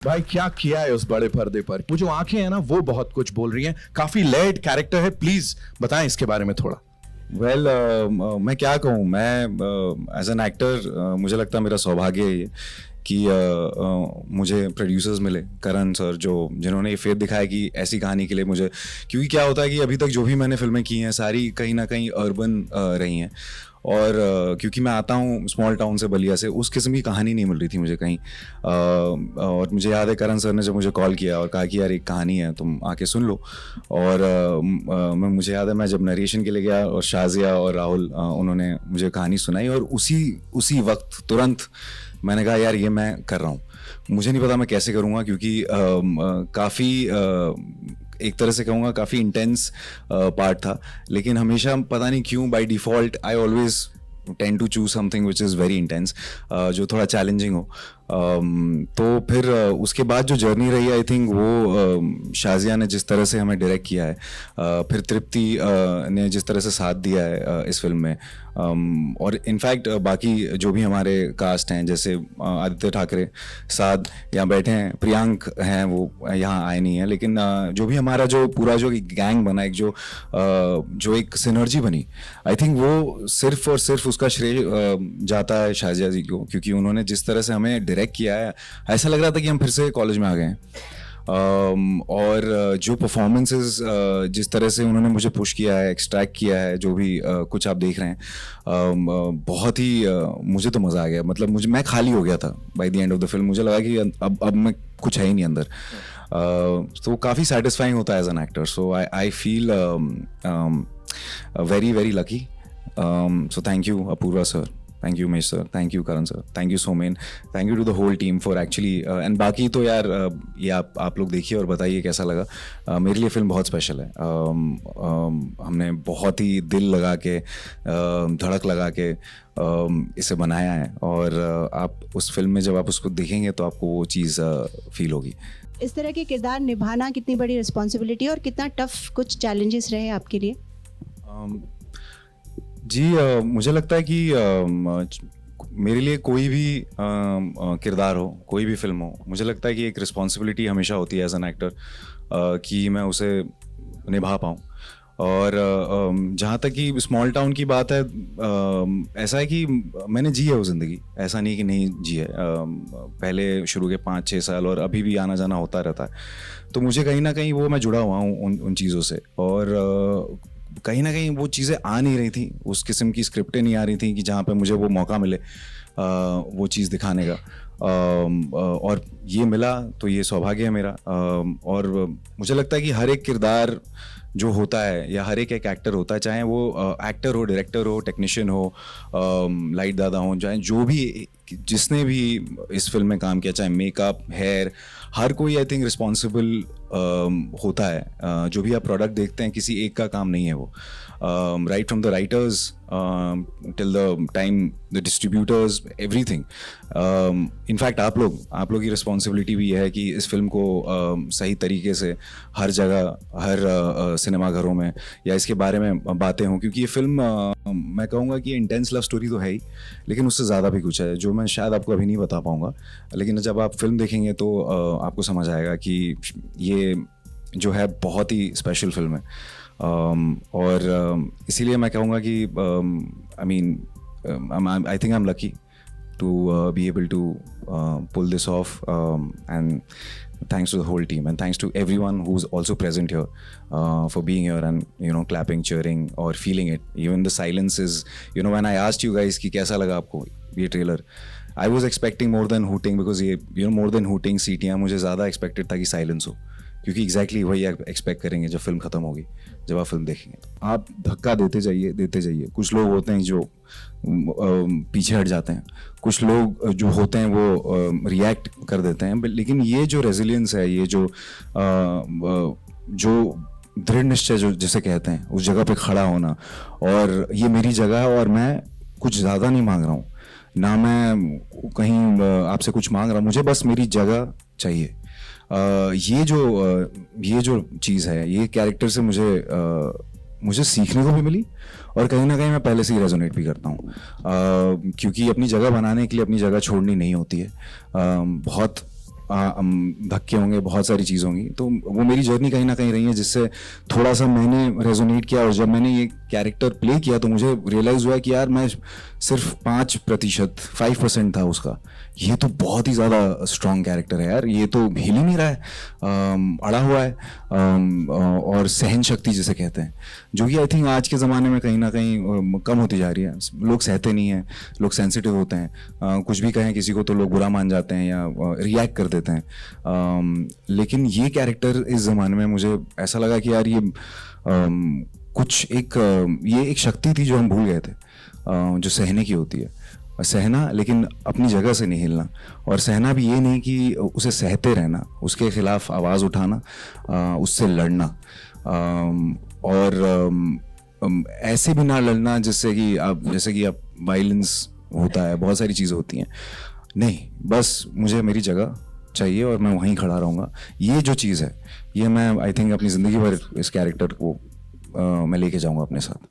भाई क्या किया है उस बड़े पर्दे पर, वो जो आंखें हैं ना वो बहुत कुछ बोल रही हैं, काफी लेयर्ड कैरेक्टर है, प्लीज बताएं इसके बारे में थोड़ा। वेल मैं क्या कहूँ, मैं एज एन एक्टर मुझे लगता है मेरा सौभाग्य है ये कि मुझे प्रोड्यूसर्स मिले, करण सर, जिन्होंने ये फेथ दिखाया कि ऐसी कहानी के लिए मुझे, क्योंकि क्या होता है कि अभी तक जो भी मैंने फिल्में की हैं सारी कहीं ना कहीं अर्बन रही हैं, और क्योंकि मैं आता हूँ स्मॉल टाउन से, बलिया से, उस किस्म की कहानी नहीं मिल रही थी मुझे कहीं। और मुझे याद है करण सर ने जब मुझे कॉल किया और कहा कि यार एक कहानी है, तुम आके सुन लो। और मुझे याद है मैं जब नरेशन के लिए गया और शाजिया और राहुल उन्होंने मुझे कहानी सुनाई, और उसी वक्त तुरंत मैंने कहा यार ये मैं कर रहा हूँ। मुझे नहीं पता मैं कैसे करूँगा, क्योंकि काफ़ी एक तरह से कहूँगा काफ़ी इंटेंस पार्ट था, लेकिन हमेशा पता नहीं क्यों by default I always tend to choose something which is very intense, जो थोड़ा चैलेंजिंग हो। तो फिर उसके बाद जो जर्नी रही, आई थिंक वो शाजिया ने जिस तरह से हमें डायरेक्ट किया है, फिर तृप्ति ने जिस तरह से साथ दिया है इस फिल्म में, और इनफैक्ट बाकी जो भी हमारे कास्ट हैं, जैसे आदित्य ठाकरे साथ यहाँ बैठे हैं, प्रियांक हैं, वो यहाँ आए नहीं हैं, लेकिन जो भी हमारा जो पूरा जो गैंग बना, एक जो एक सिनर्जी बनी, आई थिंक वो सिर्फ और सिर्फ उसका श्रेय जाता है शाजिया जी को, क्योंकि उन्होंने जिस तरह से हमें डायरेक्ट किया है, ऐसा लग रहा था कि हम फिर से कॉलेज में आ गए हैं। और जो परफॉर्मेंसेस जिस तरह से उन्होंने मुझे पुश किया है, एक्सट्रैक्ट किया है, जो भी कुछ आप देख रहे हैं, बहुत ही मुझे तो मज़ा आ गया। मतलब मैं खाली हो गया था by the end of the film, मुझे लगा कि अब मैं कुछ है ही नहीं अंदर। तो काफ़ी सेटिस्फाइंग होता है as an actor, so I feel very very lucky. So thank you Apurva sir, thank you Mesh sir, thank you Karan sir, thank you Somen, thank you to the whole team for actually and बाकी तो यार ये आप लोग देखिए और बताइए कैसा लगा। मेरे लिए फिल्म बहुत स्पेशल है। हमने बहुत ही दिल लगा के, धड़क लगा के इसे बनाया है, और आप उस फिल्म में जब आप उसको देखेंगे तो आपको वो चीज़ फील होगी। इस तरह के किरदार निभाना कितनी बड़ी रिस्पॉन्सिबिलिटी और कितना टफ कुछ चैलेंजेस रहे आपके लिए? जी मुझे लगता है कि मेरे लिए कोई भी किरदार हो, कोई भी फिल्म हो, मुझे लगता है कि एक रिस्पॉन्सिबिलिटी हमेशा होती है एज एन एक्टर कि मैं उसे निभा पाऊँ। और जहाँ तक कि स्मॉल टाउन की बात है, ऐसा है कि मैंने जी है वो ज़िंदगी, ऐसा नहीं कि नहीं जी है। पहले शुरू के 5-6 साल और अभी भी आना जाना होता रहता है, तो मुझे कहीं ना कहीं वो मैं जुड़ा हुआ हूँ उन चीज़ों से, और कहीं ना कहीं वो चीज़ें आ नहीं रही थी, उस किस्म की स्क्रिप्टें नहीं आ रही थी कि जहाँ पे मुझे वो मौका मिले वो चीज़ दिखाने का। और ये मिला तो ये सौभाग्य है मेरा। और मुझे लगता है कि हर एक किरदार जो होता है, या हर एक एक्टर होता है, चाहे वो एक्टर हो, डायरेक्टर हो, टेक्नीशियन हो, लाइट दादा हो, चाहे जो भी जिसने भी इस फिल्म में काम किया, चाहे मेकअप, हेयर, हर कोई आई थिंक रिस्पॉन्सिबल होता है। जो भी आप प्रोडक्ट देखते हैं, किसी एक का काम नहीं है वो, right from the writers till the time the distributors, everything. In fact आप लोग की रिस्पॉन्सिबिलिटी भी है कि इस फिल्म को सही तरीके से हर जगह, हर सिनेमाघरों में या इसके बारे में बातें हों, क्योंकि ये फिल्म मैं कहूँगा कि इंटेंस लव स्टोरी तो है ही, लेकिन उससे ज़्यादा भी कुछ है जो मैं शायद आपको अभी नहीं बता पाऊँगा, लेकिन जब आप फिल्म देखेंगे तो आपको समझ आएगा कि ये जो है बहुत ही स्पेशल फिल्म है। और इसीलिए मैं कहूँगा कि I think I am lucky to be able to pull this off, and thanks to the whole team, and thanks to everyone who's also present here for being here and clapping, cheering or feeling it. Even the silence is, when I asked you guys कि कैसा लगा आपको ये trailer, I was expecting more than hooting, because ये more than hooting सीटियाँ, मुझे ज़्यादा expected था कि silence हो, क्योंकि एग्जैक्टली वही एक्सपेक्ट करेंगे जब फिल्म ख़त्म होगी, जब आप फिल्म देखेंगे। आप धक्का देते जाइए। कुछ लोग होते हैं जो पीछे हट जाते हैं, कुछ लोग जो होते हैं वो रिएक्ट कर देते हैं, लेकिन ये जो रेजिलियंस है, ये जो दृढ़ निश्चय जो जिसे कहते हैं, उस जगह पे खड़ा होना, और ये मेरी जगह है और मैं कुछ ज़्यादा नहीं मांग रहा हूँ, ना मैं कहीं आपसे कुछ मांग रहा हूँ, मुझे बस मेरी जगह चाहिए। ये जो चीज़ है, ये कैरेक्टर से मुझे सीखने को भी मिली, और कहीं ना कहीं मैं पहले से ही रेजोनेट भी करता हूँ, क्योंकि अपनी जगह बनाने के लिए अपनी जगह छोड़नी नहीं होती है। बहुत धक्के होंगे, बहुत सारी चीज़ होंगी, तो वो मेरी जर्नी कहीं ना कहीं रही है जिससे थोड़ा सा मैंने रेजोनेट किया। और जब मैंने ये कैरेक्टर प्ले किया तो मुझे रियलाइज़ हुआ कि यार मैं सिर्फ 5%, 5% था उसका। ये तो बहुत ही ज़्यादा स्ट्रॉन्ग कैरेक्टर है यार, ये तो हिल ही नहीं रहा है, अड़ा हुआ है, और सहन शक्ति जिसे कहते हैं, जो कि आई थिंक आज के ज़माने में कहीं ना कहीं कम होती जा रही है। लोग सहते नहीं हैं, लोग सेंसिटिव होते हैं, कुछ भी कहें किसी को तो लोग बुरा मान जाते हैं या रिएक्ट कर देते हैं। लेकिन ये कैरेक्टर इस ज़माने में मुझे ऐसा लगा कि यार ये ये एक शक्ति थी जो हम भूल गए थे, जो सहने की होती है। सहना, लेकिन अपनी जगह से नहीं हिलना। और सहना भी ये नहीं कि उसे सहते रहना, उसके खिलाफ आवाज़ उठाना, उससे लड़ना, और ऐसे भी ना लड़ना जैसे कि आप वायलेंस होता है, बहुत सारी चीज़ें होती हैं। नहीं, बस मुझे मेरी जगह चाहिए और मैं वहीं खड़ा रहूँगा। ये जो चीज़ है, ये मैं आई थिंक अपनी ज़िंदगी भर इस कैरेक्टर को मैं लेके जाऊँगा अपने साथ।